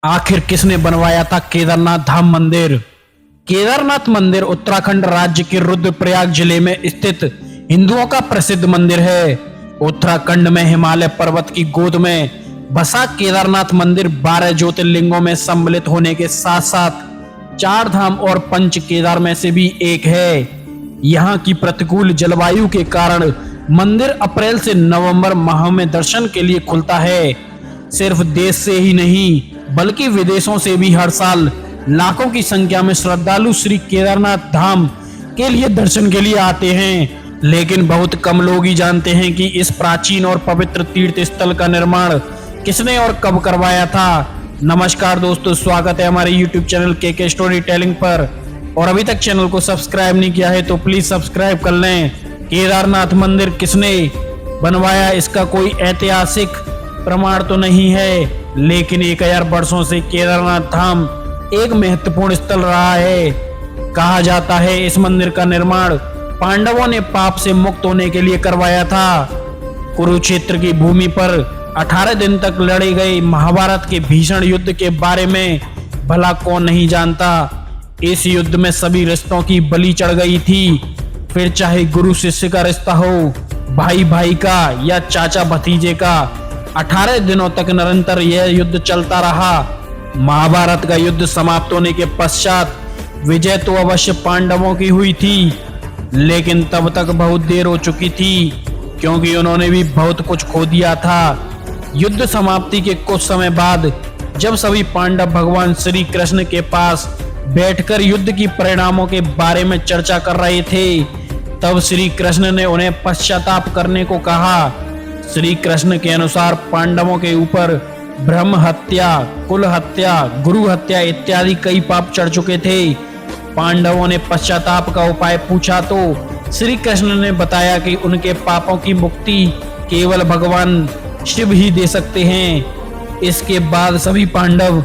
आखिर किसने बनवाया था केदारनाथ धाम मंदिर? केदारनाथ मंदिर उत्तराखंड राज्य के रुद्रप्रयाग जिले में स्थित हिंदुओं का प्रसिद्ध मंदिर है। उत्तराखंड में हिमालय पर्वत की गोद में बसा केदारनाथ मंदिर 12 ज्योतिर्लिंगों में सम्मिलित होने के साथ साथ 4 धाम और पंच केदार में से भी एक है। यहाँ की प्रतिकूल जलवायु के कारण मंदिर अप्रैल से नवंबर माह में दर्शन के लिए खुलता है। सिर्फ देश से ही नहीं बल्कि विदेशों से भी हर साल लाखों की संख्या में श्रद्धालु श्री केदारनाथ धाम के लिए दर्शन के लिए आते हैं। लेकिन बहुत कम लोग ही जानते हैं कि इस प्राचीन और पवित्र तीर्थ स्थल का निर्माण किसने और कब करवाया था। नमस्कार दोस्तों, स्वागत है हमारे YouTube चैनल के स्टोरी टेलिंग पर। और अभी तक चैनल को सब्सक्राइब नहीं किया है तो प्लीज सब्सक्राइब कर लें। केदारनाथ मंदिर किसने बनवाया, इसका कोई ऐतिहासिक प्रमाण तो नहीं है, लेकिन 1000 वर्षों से केदारनाथ धाम एक महत्वपूर्ण स्थल रहा है। कहा जाता है इस मंदिर का निर्माण पांडवों ने पाप से मुक्त होने के लिए करवाया था। कुरुक्षेत्र की भूमि पर 18 दिन तक लड़े गए महाभारत के भीषण युद्ध के बारे में भला कौन नहीं जानता। इस युद्ध में सभी रिश्तों की बलि चढ़ गई थी, फिर चाहे गुरु शिष्य का रिश्ता हो, भाई भाई का या चाचा भतीजे का। 18 दिनों तक निरंतर यह युद्ध चलता रहा। महाभारत का युद्ध समाप्त होने के पश्चात विजय तो अवश्य पांडवों की हुई थी, लेकिन तब तक बहुत देर हो चुकी थी क्योंकि उन्होंने भी बहुत कुछ खो दिया था। युद्ध समाप्ति के कुछ समय बाद जब सभी पांडव भगवान श्री कृष्ण के पास बैठकर युद्ध की परिणामों के बारे में चर्चा कर रहे थे, तब श्री कृष्ण ने उन्हें पश्चाताप करने को कहा। श्री कृष्ण के अनुसार पांडवों के ऊपर ब्रह्म हत्या, कुल हत्या, गुरु हत्या इत्यादि कई पाप चढ़ चुके थे। पांडवों ने पश्चाताप का उपाय पूछा तो श्री कृष्ण ने बताया कि उनके पापों की मुक्ति केवल भगवान शिव ही दे सकते हैं। इसके बाद सभी पांडव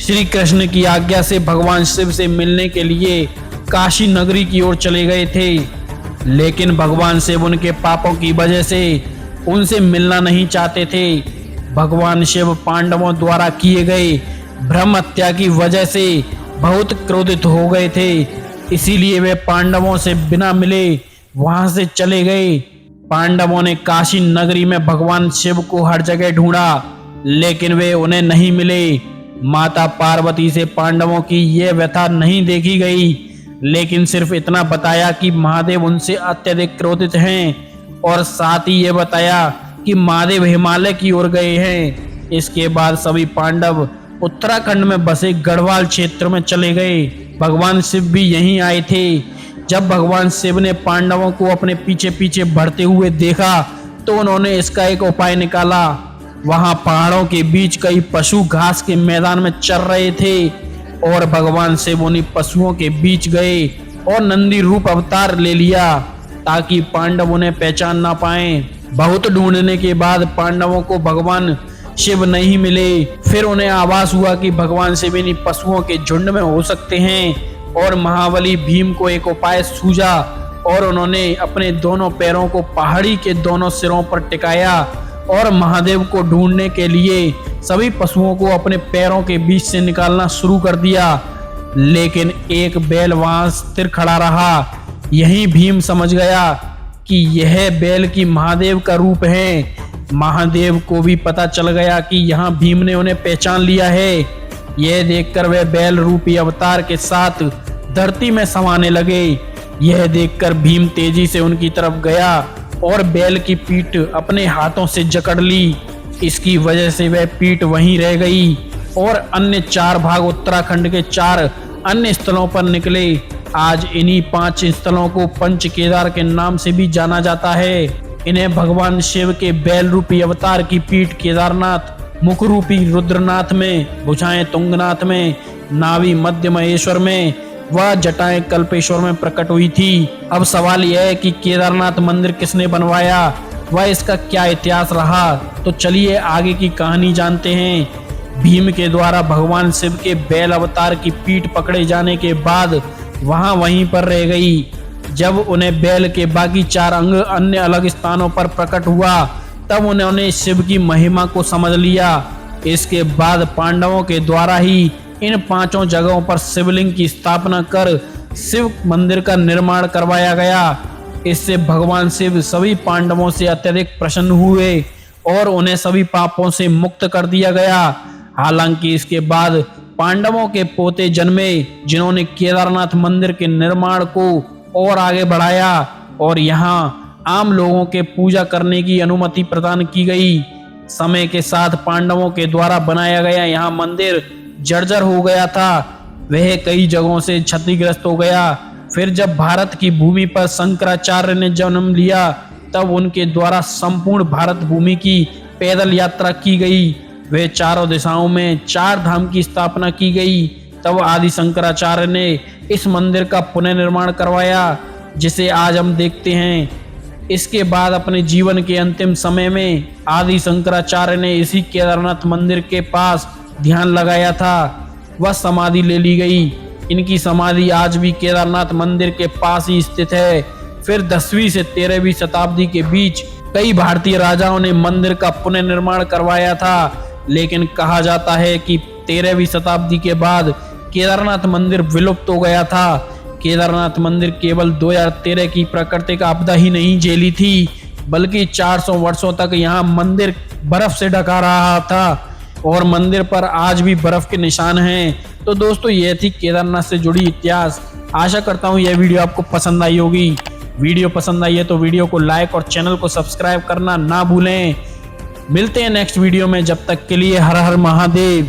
श्री कृष्ण की आज्ञा से भगवान शिव से मिलने के लिए काशी नगरी की ओर चले गए थे, लेकिन भगवान शिव उनके पापों की वजह से उनसे मिलना नहीं चाहते थे। भगवान शिव पांडवों द्वारा किए गए ब्रह्म हत्या की वजह से बहुत क्रोधित हो गए थे, इसीलिए वे पांडवों से बिना मिले वहां से चले गए। पांडवों ने काशी नगरी में भगवान शिव को हर जगह ढूंढा, लेकिन वे उन्हें नहीं मिले। माता पार्वती से पांडवों की यह व्यथा नहीं देखी गई, लेकिन सिर्फ इतना बताया कि महादेव उनसे अत्यधिक क्रोधित हैं और साथ ही ये बताया कि महादेव हिमालय की ओर गए हैं। इसके बाद सभी पांडव उत्तराखंड में बसे गढ़वाल क्षेत्र में चले गए। भगवान शिव भी यहीं आए थे। जब भगवान शिव ने पांडवों को अपने पीछे पीछे बढ़ते हुए देखा तो उन्होंने इसका एक उपाय निकाला। वहां पहाड़ों के बीच कई पशु घास के मैदान में चर रहे थे और भगवान शिव उन्हीं पशुओं के बीच गए और नंदी रूप अवतार ले लिया ताकि पांडव उन्हें पहचान ना पाएं। बहुत ढूंढने के बाद पांडवों को भगवान शिव नहीं मिले। फिर उन्हें आभास हुआ कि भगवान शिव इन्हीं पशुओं के झुंड में हो सकते हैं और महाबली भीम को एक उपाय सूझा और उन्होंने अपने दोनों पैरों को पहाड़ी के दोनों सिरों पर टिकाया और महादेव को ढूंढने के लिए सभी पशुओं को अपने पैरों के बीच से निकालना शुरू कर दिया, लेकिन एक बैल वहां स्थिर खड़ा रहा। यही भीम समझ गया कि यह बैल की महादेव का रूप है। महादेव को भी पता चल गया कि यहाँ भीम ने उन्हें पहचान लिया है। यह देखकर वह बैल रूपी अवतार के साथ धरती में समाने लगे। यह देखकर भीम तेजी से उनकी तरफ गया और बैल की पीठ अपने हाथों से जकड़ ली। इसकी वजह से वह पीठ वहीं रह गई और अन्य 4 भाग उत्तराखंड के 4 अन्य स्थलों पर निकले। आज इन्हीं 5 स्थलों को पंच केदार के नाम से भी जाना जाता है। इन्हें भगवान शिव के बैल रूपी अवतार की पीठ केदारनाथ, मुख रूपी रुद्रनाथ में, भुजाएं तुंगनाथ में, नाभि मध्य महेश्वर में व जटाएं कल्पेश्वर में प्रकट हुई थी। अब सवाल यह है कि केदारनाथ मंदिर किसने बनवाया व इसका क्या इतिहास रहा। तो चलिए आगे की कहानी जानते हैं। भीम के द्वारा भगवान शिव के बैल अवतार की पीठ पकड़े जाने के बाद वहीं पर रह गई। जब उन्हें बैल के बाकी 4 अंग अन्य अलग स्थानों पर प्रकट हुआ तब उन्होंने शिव की महिमा को समझ लिया इसके बाद पांडवों के द्वारा ही इन 5 जगहों पर शिवलिंग की स्थापना कर शिव मंदिर का निर्माण करवाया गया। इससे भगवान शिव सभी पांडवों से अत्यधिक प्रसन्न हुए और उन्हें सभी पापों से मुक्त कर दिया गया। हालांकि इसके बाद पांडवों के पोते जन्मे, जिन्होंने केदारनाथ मंदिर के निर्माण को और आगे बढ़ाया और यहाँ आम लोगों के पूजा करने की अनुमति प्रदान की गई। समय के साथ पांडवों के द्वारा बनाया गया यहाँ मंदिर जर्जर हो गया था। वह कई जगहों से क्षतिग्रस्त हो गया। फिर जब भारत की भूमि पर शंकराचार्य ने जन्म लिया, तब उनके द्वारा संपूर्ण भारत भूमि की पैदल यात्रा की गई। वे चारों दिशाओं में 4 धाम की स्थापना की गई। तब आदि शंकराचार्य ने इस मंदिर का पुनर्निर्माण करवाया, जिसे आज हम देखते हैं। इसके बाद अपने जीवन के अंतिम समय में आदि शंकराचार्य ने इसी केदारनाथ मंदिर के पास ध्यान लगाया था। वह समाधि ले ली गई। इनकी समाधि आज भी केदारनाथ मंदिर के पास ही स्थित है। फिर 10वीं से 13वीं शताब्दी के बीच कई भारतीय राजाओं ने मंदिर का पुनर्निर्माण करवाया था, लेकिन कहा जाता है कि 13वीं शताब्दी के बाद केदारनाथ मंदिर विलुप्त हो गया था। केदारनाथ मंदिर केवल 2013 की प्राकृतिक आपदा ही नहीं झेली थी, बल्कि 400 वर्षों तक यहाँ मंदिर बर्फ से ढका रहा था और मंदिर पर आज भी बर्फ के निशान हैं। तो दोस्तों, यह थी केदारनाथ से जुड़ी इतिहास। आशा करता हूँ यह वीडियो आपको पसंद आई होगी। वीडियो पसंद आई है तो वीडियो को लाइक और चैनल को सब्सक्राइब करना ना भूलें। मिलते हैं नेक्स्ट वीडियो में, जब तक के लिए हर हर महादेव।